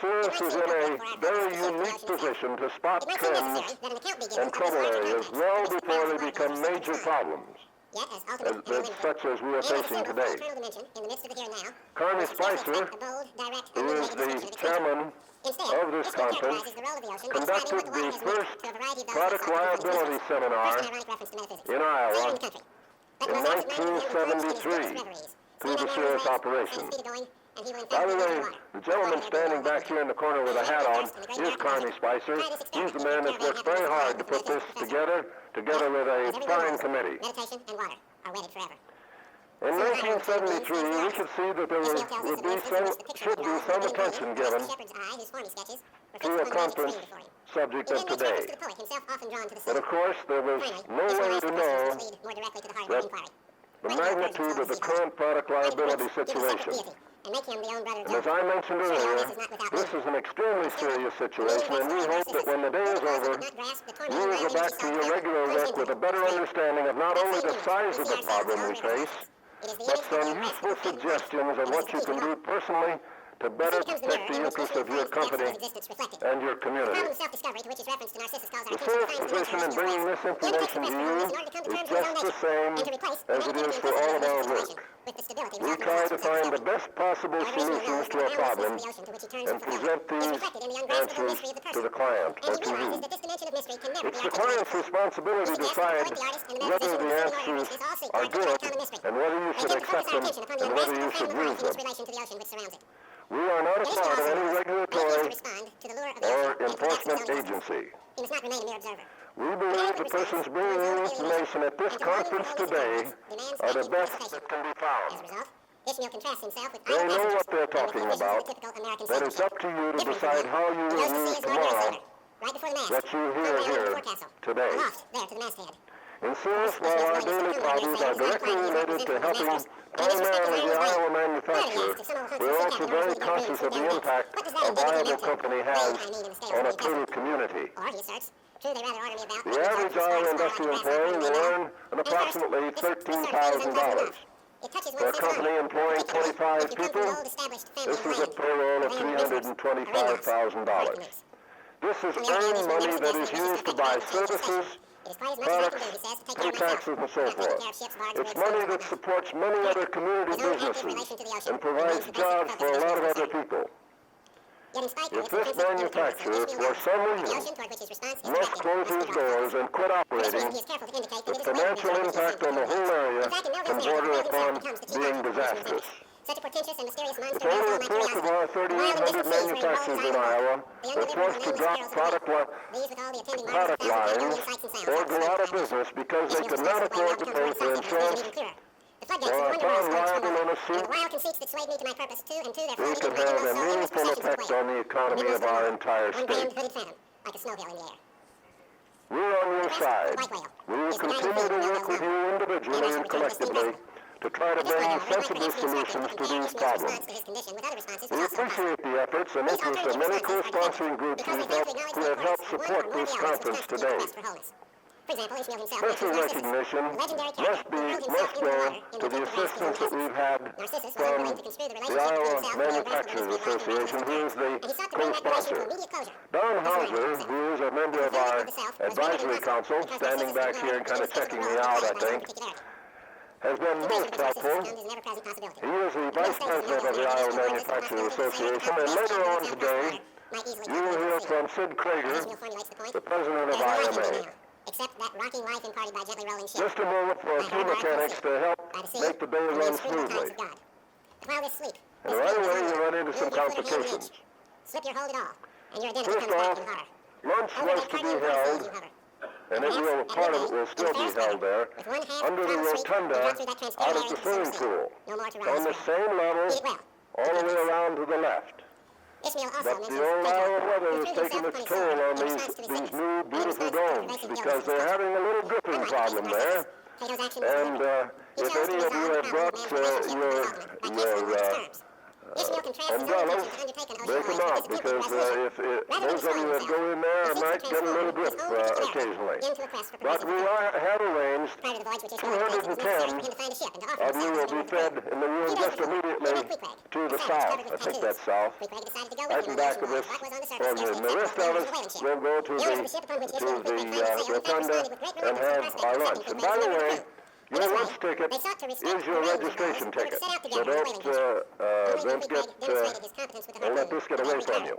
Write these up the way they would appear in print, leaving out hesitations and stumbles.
Cirrus is in a very unique position to spot It might seem trends necessary that an account be given and of the trouble larger areas context, well which is before part they of become what major is problems, Yet, as ultimate and unlimited, such as we are and as a facing symbol of today. eternal dimension in the midst of the here and now, Carney we should scarcely Spicer, expect a bold, direct, who is unmitigated the description of its nature. chairman Instead, of this Ishmael conference characterizes the role of the ocean by conducted describing what the the water has meant first to a variety of those product who sought to defend liability themselves. seminar First, an ironic reference to metaphysics. in Failure Iowa in the country. But in Los Altos man was young and encouraged in his 1973 deepest reveries. through the Soon that man Cirrus was raised, operation. set his feet going, and he will By the emphatically way, enter the water. the gentleman standing back here in the corner with a hat on is Carney Spicer. He's the man that's worked very hard to put this together with a fine committee. Meditation and water are wedded forever. In 1973, we could see that there should be some attention given to a conference subject of today. But of course, there was no way to know that the magnitude of the current product liability situation. And as I mentioned earlier, this is an extremely serious situation, and we hope that when the day is over, you will go back to your regular work with a better understanding of not only the size of the problem we face, but some useful suggestions of what you can do personally to better protect the interests of your company and your community. The Cirrus position in bringing this information to you is just the same as it is for all of our work. We try to find the best possible solutions to a problem and present these answers to the client or to you. It's the client's responsibility to decide whether the answers are good and whether you should accept them and whether you should use them. We are not a part of any regulatory or enforcement agency. We believe the persons bringing you information at this conference today are the best that can be found. They know what they're talking about, but it's up to you to decide how you will use tomorrow what you hear here today. In Cirrus, while our daily problems are directly related to helping primarily the Iowa manufacturer, we're also very conscious of the impact a viable company has on a total community. The average Iowa industrial employee will earn approximately $13,000. For a company employing 25 people, this is a payroll of $325,000. This is earned money that is used to buy services, products, pay taxes, and so forth. It's money that supports many other community businesses and provides jobs for a lot of other people. If this manufacturer, for some reason, must close his doors and quit operating, the financial impact on the whole area can border upon being disastrous. If only a fourth of our 3,800 manufacturers in Iowa were forced to drop product lines or go out of business because they could not afford to pay for insurance or are found liable in a suit, we could have a meaningful effect on the economy of our entire state. We're on your side. We will continue to work with you individually and collectively to try to bring sensible solutions to these problems. We appreciate the efforts and interest of many co-sponsoring groups who have helped support this conference today. Special recognition must go to the assistance that we've had from the Iowa Manufacturers Association, who is the co-sponsor. Don Hauser, who is a member of our advisory council, standing back here and kind of checking me out, I think, has been most helpful. He is the vice president of the Iowa Manufacturers Association, and later on today, you will hear from Sid Krager, the president of IMA. Just a moment for a few mechanics to help make the day run smoothly. And right away you run into some complications. First off, lunch was to be held, and part of it will still be held there, under the rotunda out of the swimming pool, on the same level, all the way around to the left. But the old Iowa weather is taking its toll on these new beautiful domes because they're having a little dripping problem there. And if any of you have brought your umbrellas, break them out because if those of you that go in there might get a little drip occasionally. But we have arranged 210 of you will be fed in the room just immediately to the south. I think that's south. Right in back of this podium. The rest of us will go to the rotunda and have our lunch. And by the way, your lunch ticket is your registration ticket, so don't let this get away from you.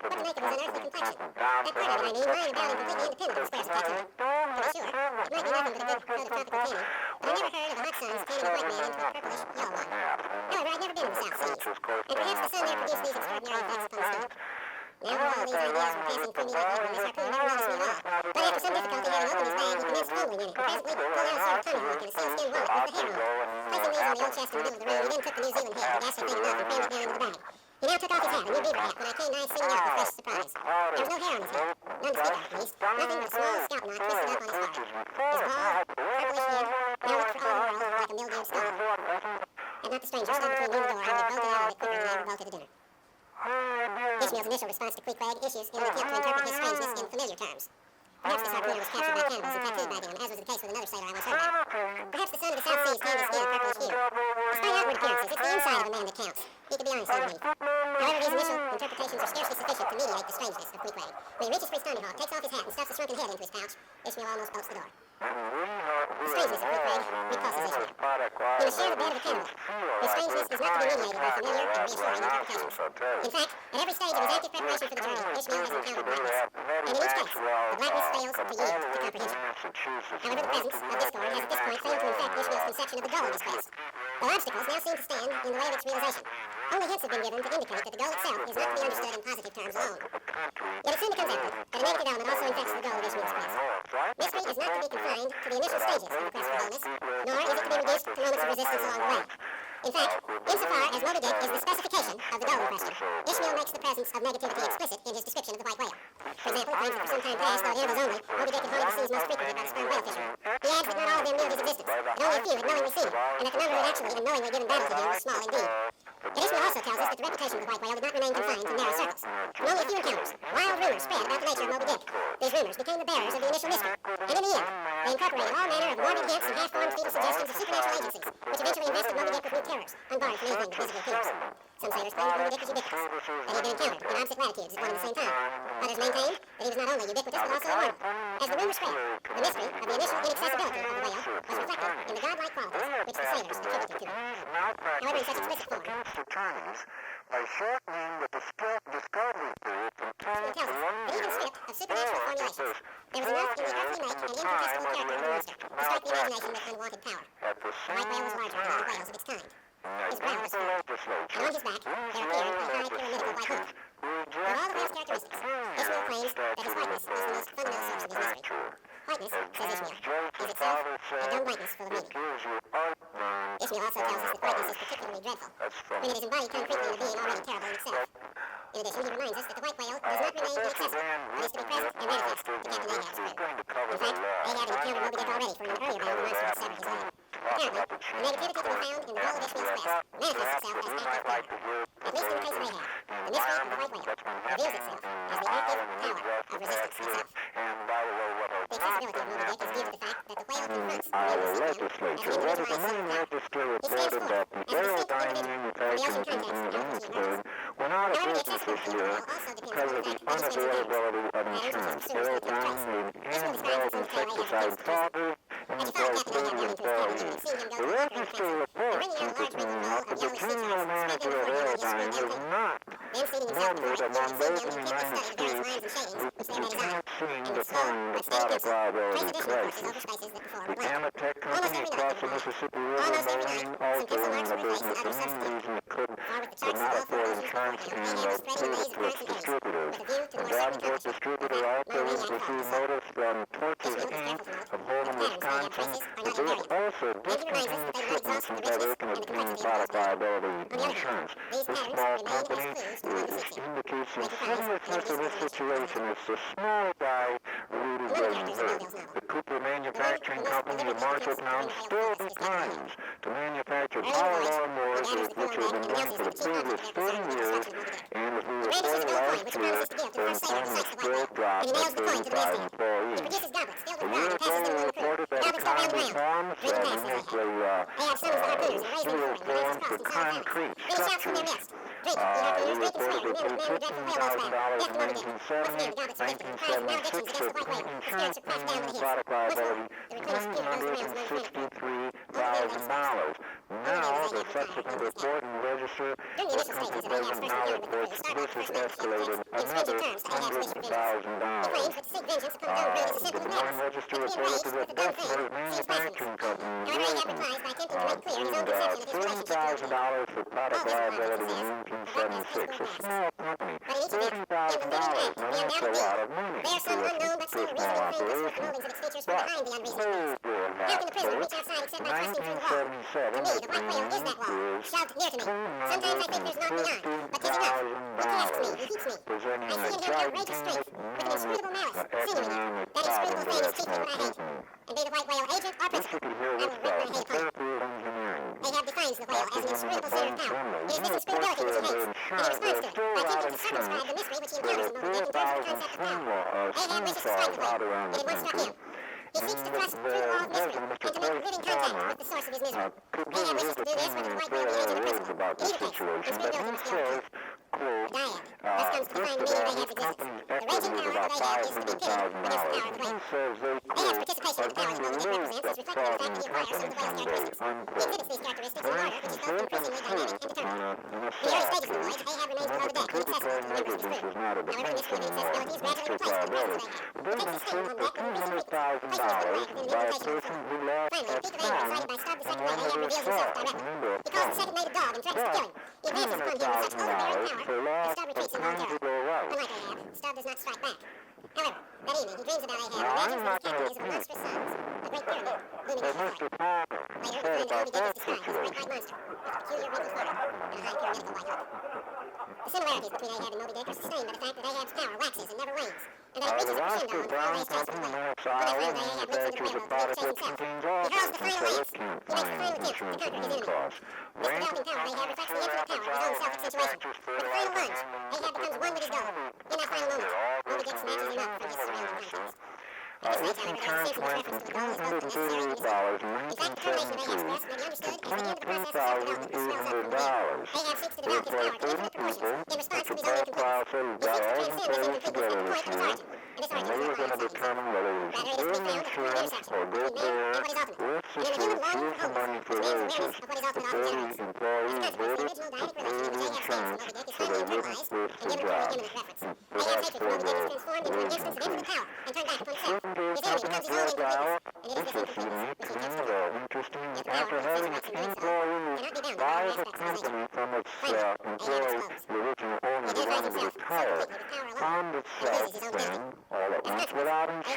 what to make of his unearthly complexion. That part of it, I mean, lying about and completely independent of the squares of tattoo. To be sure, it might be nothing but a good prototypical tanning, but I never heard of the hot suns tanning a white man into a purplish yellow one. However, I'd never been in the South Seas, and perhaps the sun there produced these extraordinary effects upon the stomach. Now, all these ideas were passing through me like lightning, Miss Harpoon never noticed me at all. But after some difficulty having opened his bag, he commenced fumbling in it, and presently pulled out a sort of tongue hook and a sealskin wallet with the hair on it. Placing these in the old chest in the middle of the room, he then took the New Zealand hat, the ghastly thing enough, and crammed it down into the bag. He now took off his hat, a new beaver hat, when I came nigh singing out with fresh surprise. There was no hair on his head, none to speak of, at least, nothing but a small scalp knot twisted up on his forehead. His bald, purplish hair now looked for all the world like a mildewed skull. Had not the stranger stood between me and the door, I would have bolted out of it quicker than I ever bolted to dinner. Ishmael's initial response to Queequeg issues in an attempt to interpret his strangeness in familiar terms. Perhaps this harpooner was captured by cannibals and tattooed by them, as was the case with another sailor I once heard about. Perhaps the sun of the South Seas tanned his skin a purplish hue. Despite outward appearances, it's the inside of a man that counts. He could be Einstein to me. However, these initial interpretations are scarcely sufficient to mediate the strangeness of Queequeg. When he reaches for his Stony Hawk, takes off his hat, and stuffs the shrunken head into his pouch, Ishmael almost bolts the door. The strangeness of Queequeg repulses Ishmael. He must share the bed of a cannibal. His strangeness is not to be mediated by familiar and reassuring interpretations. In fact, at every stage of his active preparation for the journey, Ishmael has encountered blackness. And in each case, the blackness fails to yield to comprehension. However, the presence of discord has at this point failed to infect Ishmael's conception of the goal of his quest. The obstacles now seem to stand in the way of its realization. Only hints have been given to indicate that the goal itself is not to be understood in positive terms alone. Yet it soon becomes evident that a negative element also infects the goal of Ishmael's quest. Mystery is not to be confined to the initial stages of the quest for wholeness, nor is it to be reduced to moments of resistance along the way. In fact, insofar as Moby Dick is the specification of the goal in question, Ishmael makes the presence of negativity explicit in his description of the white whale. For example, claims that for some time past, though at intervals only, Moby Dick had haunted the seas most frequently by the sperm whale fishermen. He adds that not all of them knew of his existence, that only a few had knowingly seen him, and that the number who had actually even knowingly given battle to him was small indeed. Yet Ishmael also tells us that the reputation of the white whale did not remain confined to narrow circles. In only a few encounters, wild rumors spread about the nature of Moby Dick. These rumors became the bearers of the initial mystery, and in the end, they incorporated all manner of morbid hints and half-formed feeble suggestions of supernatural agencies, which eventually invested Moby Dick with new terrors, unbarred from anything but physical appearance. Some sailors claimed Moby Dick was ubiquitous, that he had been encountered in opposite latitudes at one and the same time. Others maintained that he was not only ubiquitous but also immortal. As the rumor spread, the mystery of the initial inaccessibility of the whale was reflected in the godlike qualities which the sailors attributed to him. However, in such explicit form, by shortening the discovery period from Ishmael 10 tells to us 1 that even year, stripped of supernatural formulations, there was enough in the earthly make and incontestable character of the monster to strike the imagination with unwanted power. at the The white whale was larger than other whales of its kind. His brow was square, and on his back there appeared a high pyramidal white hook. Of all the whale's characteristics, Ishmael claims that his whiteness is the most fundamental source of his mystery. Whiteness, says Ishmael, is itself a dumb whiteness full of meaning. Ishmael also tells us that whiteness is particularly dreadful, when it is embodied concretely in a being already terrible in itself. In addition, he reminds us that the white whale does not remain inaccessible, but is to be present and manifest to Captain Ahab's crew. In fact, Ahab had encountered Moby Dick already, for in an earlier battle the monster had severed his leg. Apparently, the negativity to be found in the goal of Ishmael's quest manifests itself as active power. At least in the case of Ahab, the mystery of the white whale reveals itself as the active power of resistance itself. The accessibility of Moby Dick is due to the fact that the whale confronts the Our immune system as legislature, an whether the individualized Maine power. Register He stands reported forth that as the a distinct airline individual manufacturing for the ocean company context in of the Pittsburgh went out of However, the business this accessibility of the year whale also depends because on of the the fact that it is unavailability of That is, insurance. consumers need to Airline trace. made Ishmael describes handheld his own tail insecticide as foggers As and he followed for Captain Ahab down into his cabin, stadium he seeing him go The to the locker room register fence, reports and bringing out a large wrinkled roll that of the yellow sea general charts, manager spread of them before him on airline his has screwed down not Then seating himself before numbered it, among Ishmael those seemed in to the meticulously United study the various lines and shadings States which who they had his eye, can't seem and to with slow fund but the steady product pencil, traced liability additional courses over crisis. spaces that before The were blank. Amatec Almost Company every night across they the were right. Mississippi River Almost every Marine night, some also pencil ran marks the were replaced with business other for some substitutes. reason it could For with the could charts not of all four afford oceans insurance before him, and Ahab was spreading the paid maze it of to its currents and eddies, distributors. with a view to the The more certain Davenport accomplishment of distributor that also monomaniac quality received he sought. notice from Torches Ishmael is Inc. careful to note of that Holden, the patterns Ahab Wisconsin, traces are that not they have invariant. also And he reminds us that discontinued they will shipments exhaust the until they richness can and the obtain complexity of product the world's liability On the other hand, insurance. these This patterns small remain company as clues to the one who seeks them. indicates the They comprise the seriousness of this irreducible situation. It's the small guy Rudy Among the Gilden characters of heard. Melville's novel, The Cooper the one Manufacturing who most Company of deliberately Marshalltown attempts to still bring the whale focus is declines to manufacture Early in the power voyage, lawnmowers he gathers the which crew have on been deck done and for announces the that the chief previous object of concern 30 is the years, destruction of Moby Dick. and as we He brandishes reported a gold coin, last which he year, promises to give to the the first sailor who employment sights the white still whale, dropped and he by nails the coin to the 35 masthead. He employees. produces goblets filled A with year rum and passes them ago, among the we crew. reported that Goblets go round and economy round, farms drinking and fast as they nuclear Ahab summons the harpooners and raising them before him, the ranks for crossed in solid phalanx. concrete Then he shouts from their midst, structures. Drink, ye harpooners, We drink and swear, reported and that man with dreadful whale on his back. $15,000 Death in to Moby Dick. Once again, the goblets are lifted, cries of maledictions 1970, against the white whale. The spirits are crashed down with the product Once more, liability, the replenished gear goes the rounds among the friend. $363,000. Now, the subsequent report and register, During the the initial stages company of Ahab's president first now encounter with the reports crew, this Starbuck has first managed to escalated in stringent another terms to Ahab's wish for vengeance. He $100,000. claims that to seek vengeance upon dumb brute is as simple as The madness. Mine Register But to be reported enraged to with the the dumb thing Bessemer seems blasphemous. Manufacturing Company in However, Ahab Wilton replies by attempting to make clear his own paid conception of his relationship to the crew. $30,000 for product All this liability Ahab in says, 1976. A small company, But in each event, in the living $30,000. act, Now, the that's a undoubted lot deed, of money there some to a unknown but still small reasonable thing which the operation. moldings of its features from But, behind the unreasonable oh truth. dear How can the prisoner Hatfield, reach outside except by thrusting through the wall? To 1977, me, the white whale is that wall. Shoved near to me. Sometimes I think there's naught beyond, but 'tis enough. He tasks me, he heats me. presenting I see a in him outrageous strength, with an inscrutable malice, sinewy. economic That inscrutable problem thing to is that chiefly small what I hate. company. And be the white whale agent or Wish you principal, could hear I this will wreak my about hate upon him. Fairfield Engineering. Ahab defines the whale as an inscrutable center of power. It is this inscrutability which he hates, and he responds to it by attempting to circumscribe the mystery which he encounters in Moby Dick in terms of the concept of power. Ahab wishes to strike the whale. It had once struck him. He seeks to thrust through the wall of mystery and to make living contact with the source of his misery. Ahab wishes to do this with the white whale agent of principle. He dictates inscrutability must be overcome. The dyad. Thus comes to define the meaning of Ahab's existence. The raging power of Ahab is to be pitted against the power of the whale. Ahab's participation in the powers Moby Dick represents is reflected in the fact that he acquires some of the whale's characteristics. He exhibits these characteristics in order which is both increasingly dynamic and determined. In the early stages of the voyage, Ahab remains below the deck, inaccessible to the members of his crew. However, mystery and inaccessibility is gradually replaced by the presence of Ahab, who takes his station on deck with increasing frequency, placing his wooden leg within the invitation of the crew. Finally, at the peak of anger incited by Stubb the second mate, Ahab reveals himself directly. He calls the second mate a dog and threatens to kill him. He advances upon him with such overbearing power that Stubb retreats involuntarily. Unlike Ahab, Stubb does not strike back. However, that evening he dreams about Ahab and imagines that his captain is of monstrous size, a great pyramid, looming over the shore. Later, we learn that Moby Dick is described as a great white monster, with a peculiar wrinkled forehead and a high pyramidical white hood. The similarities between Ahab and Moby Dick are sustained by the fact that Ahab's power waxes and never wanes, and that it reaches a crescendo on the far-away sides of the whale. One day, finally, Ahab leaps into the railroad to make the change himself. He hurls the final lance. He makes the final attempt to conquer his enemy. This developing power of Ahab reflects the infinite power of his own self-accentuation. With the final lunge, Ahab becomes one with his goal. In that final moment, Moby Dick snatches him up from his surrounding contents. At this late, however, there is a reference to the goal as both necessary and useful. In fact, the termination of Ahab's quest may be understood as the end of the process of self-development which swells up from within. Ahab seeks to develop his power to infinite proportions in response to his own incompleteness. He seeks to transcend this incompleteness from the point of his origin. And this origin is not by himself. Rather, it is to be found at the point of intersection between man and what is ultimate. And in the human longing for wholeness, which means awareness of what is ultimate opportunities. As a consequence, the original dialectic relation in which Ahab stands to Moby Dick is finally internalized and given preeminent reference. Ahab's hatred for Moby Dick is transformed into an instance of infinite power and turned back upon himself. His enemy becomes his own incompleteness, and it is this incompleteness which he attempts to overcome. Yet the power, which ceases not to increase cannot be bound by all aspects of his nature. Finally, Ahab explodes. He identifies himself so completely with power alone, and loses his own destiny. As a consequence, Ahab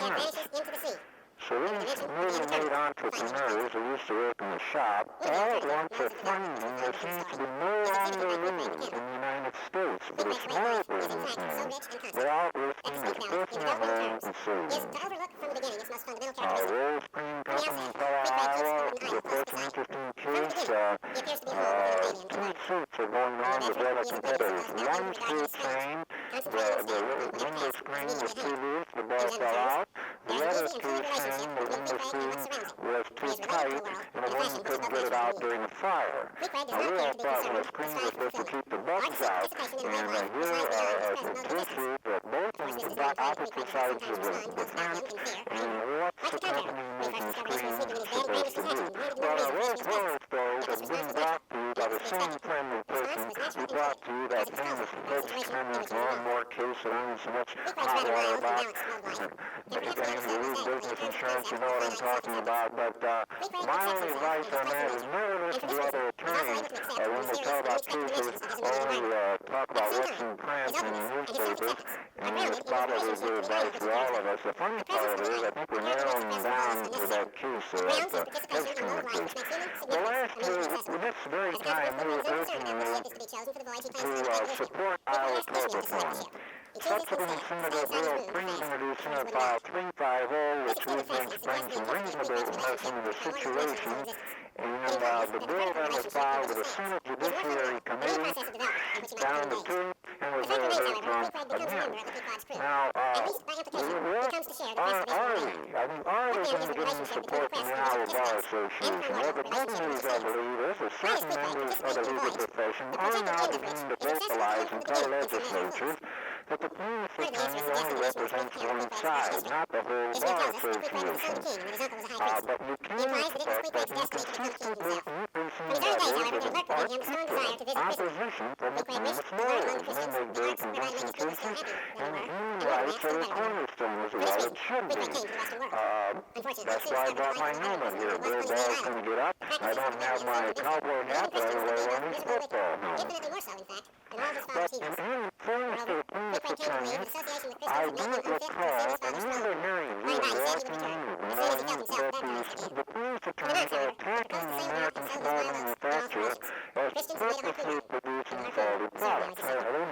vanishes into the sea. So these newly made entrepreneurs who used to work in the shop, all at once are finding there seems to be no longer room in the United States for the small businessmen without risking his personal home and savings. To overlook from the beginning its most fundamental Our characteristic. Rose Green Company in Colorado reports an interesting case. Two suits are going on with other competitors. One suit claimed the window screen was too loose, the ball fell out. The other suit claimed the window screen was too tight and the woman couldn't get it out during the fire. Now we all thought the screen was supposed to keep the bugs out, and here are two suits that both on the opposite sides of the fence, and what's the company making the screen supposed to do? Well, a real horror story that's been brought to you by the same friendly person who brought to you that famous Folks lawnmower case that owns so much hot water about. If you get into business insurance, you know what I'm talking about. But my only advice on that is never listen to other attorneys when they talk about cases, only talk about what's in print and in newspapers, and it's probably good advice for all of us. The funny part of it is I think we're narrowing down to that case of the Hedstrom case. Well, last year, this very time, we were urging to support Iowa tort reform. Subsequent Senator Bill Green introduced Senate File 350, which we think brings some reasonableness into the situation, and the bill then was filed with the Senate Judiciary Committee down the tube and was voted on again. Now, are we going to get any support from the Iowa Bar Association? Well, the good news, I believe, is that certain members of the legal profession are now beginning to vocalize in co-legislatures that the plaintiff's attorney only represents one side, not the whole Bar Association. But you can expect that he consistently increasing numbers of opposition from the plaintiff's lawyers when they go convincing cases, and human rights are a cornerstone as well. It should be. That's why I brought my helmet here. Bill Ball's going to get up. I don't have my cowboy hat, but I wear one of his football helmets. But in fairness to the plaintiff's attorney, I do recall another very real walking in that the plaintiff's attorneys are attacking the American small manufacturer as purposely producing faulty products. I don't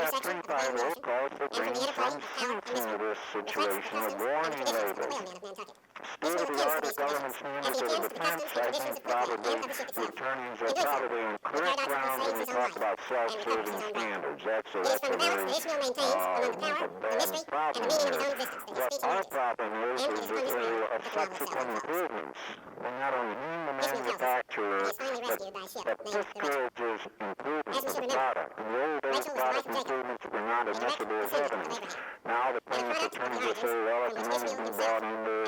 Paragraph 350 calls for bringing some sense into this situation with warning labels. State-of-the-art of government standards of the defense, I think probably the attorneys are probably on correct ground when they talk about self-serving standards. That's a very bad problem here. What our problem is of subsequent improvements. We're not only in the manufacturer, but discourages improvements of the product. In the old days, product improvements were not admissible as evidence. Now the plaintiff's attorneys will say, well, it can only be brought under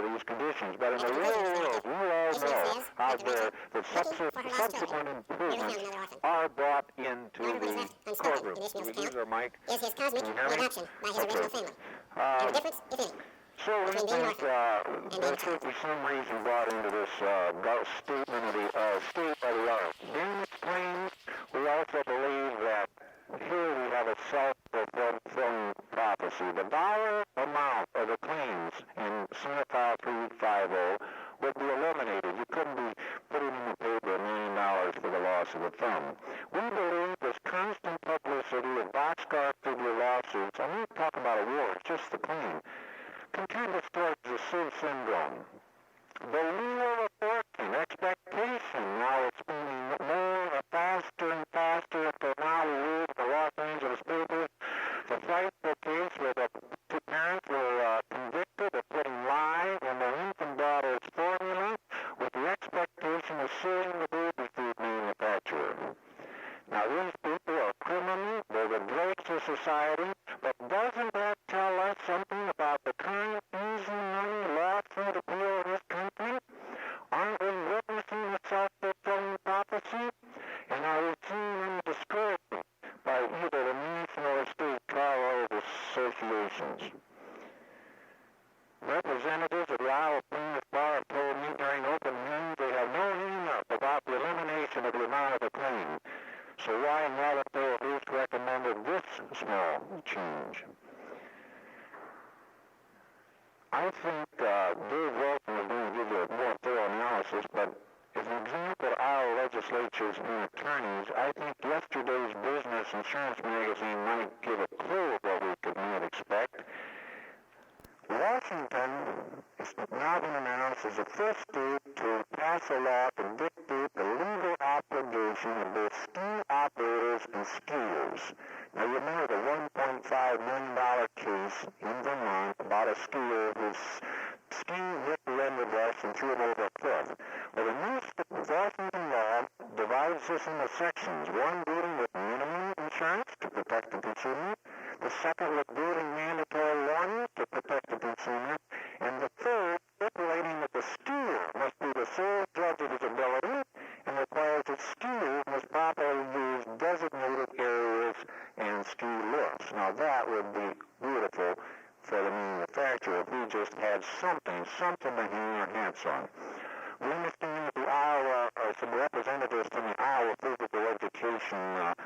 these conditions. conditions, but in the real world, you all know out there that subsequent improvements are brought into the courtroom. Can we use our mic? Is his cosmic adoption by his original family. And the difference, if any. So we think there should be some reason brought into this statement of the state by the art. Then claims we also believe that here we have a self-fulfilling prophecy. The dollar amount of the claims in Senate File 350 would be eliminated. You couldn't be putting in the paper $1 million for the loss of the thumb. We believe this constant publicity of boxcar figure lawsuits, I'm not talking about awards, just the claim, contributes towards the Sid syndrome. The wheel of fortune, expectation, now it's moving more, faster and faster until now we read the Los Angeles papers. The frightful case where the two parents were convicted of putting lye in their infant daughter's formula with the expectation of suing the baby food manufacturer. Now these people are criminal, they're the dregs of society, but doesn't that tell us something about the current easy money lawsuit appeal in this country? Aren't we witnessing a self-fulfilling prophecy? And are we seeing any discouragement by either the national or state trial associations? Representatives of the Iowa Plaintiffs' Bar have told me during open hearings they have no hang-up about the elimination of the amount of the claim. So why haven't they at least recommended this small change? I think Dave Wilson is going to give you a more thorough analysis, but as an example of our legislatures and attorneys, I think yesterday's Business Insurance magazine might give a clue of what we might expect. Washington is now been announced as the first state to pass a law to dictate the legal obligation of both ski operators and skiers. Now you remember the $1.5 million case in Vermont about a skier whose ski hit the end of the and threw him over a cliff. Well, the new Washington law divides this into sections. One dealing with minimum insurance to protect the consumer, the second with dealing mandatory warning to protect the consumer, and the third stipulating that the skier must be the sole judge of his ability and requires that skiers must properly use designated areas and ski lifts. Now that would be beautiful for the manufacturer if we just had something to hang our hats on. We understand that the Iowa, some representatives from the Iowa Physical Education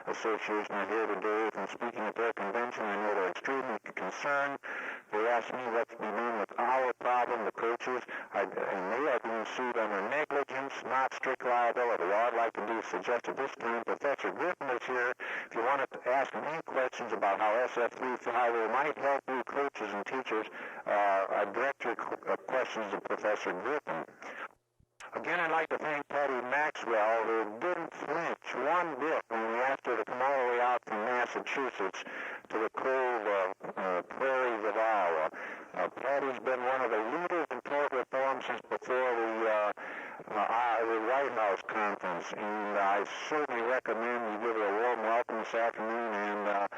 Association are here today from speaking at their convention. I know they're extremely concerned. They asked me what's been done with our problem, the coaches, and they are being sued under negligence, not strict liability. All I'd like to do is suggest at this time Professor Griffin is here. If you want to ask him any questions about how SF350 might help you coaches and teachers, I direct your questions to Professor Griffin. Again, I'd like to thank Patty Maxwell, who didn't flinch one bit when we asked her to come all the way out from Massachusetts to the cold prairies of Iowa. Patty's been one of the leaders in tort reform since before the White House conference, and I certainly recommend you give her a warm welcome this afternoon, and